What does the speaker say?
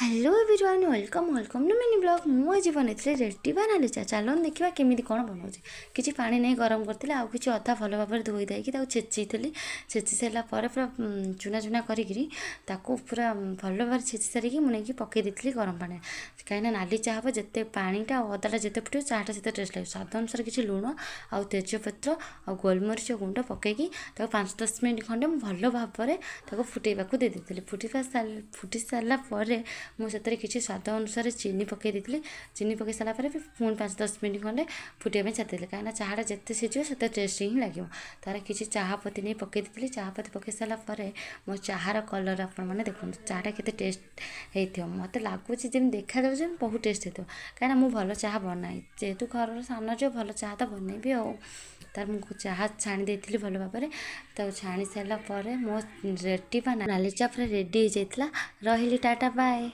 Hello everyone welcome to mini blog मुझे बनई ready नाली चा चलो देखा केमी कौन बनाऊँ किसी पा नहीं गरम करती आउ कि अधा भल भाव में धोई दाइक छेची छेची सारापर पूरा चुना चुना करी पूरा भल भाव छेची सारिकी मुझे पकई देती गरम पानी कहीं नाली चा हम जिते पाटा अदाटा जिते फुटे चाटा से टेस्ट लगे स्वाद अनुसार किसी लुण आउ तेजपत्र आ गोलमरीच गुंड पकईकी 5-10 मिनट खंडे भल भाव में फुटेबा दे देती फुटी सारापर मुझे किसी स्वाद अनुसार चीनी पकई देती चीनी पकई सारापर पुणी 5-10 मिनट खंडे फुटे छाड़ी कहीं चाटा जिते सीझे से टेस्ट ही लगे तार किसी चाहपत्ती नहीं पकई देती चाहपत्ती पकई सारापर मो चाहार कलर आपने देखो चाटा के टेस्ट हो मत लगुच जमी देखा बहुत टेस्ट हो कहीं मुझे भल चाह बनाए जेहेतु घर सान जो भल चाह तो बनैबी तार मुझे चाह छाणी देती भल भाव में तो छाणी सारापर मो रेडी नाली चा पूरा रेडी हो जाता रही टाटा बाय।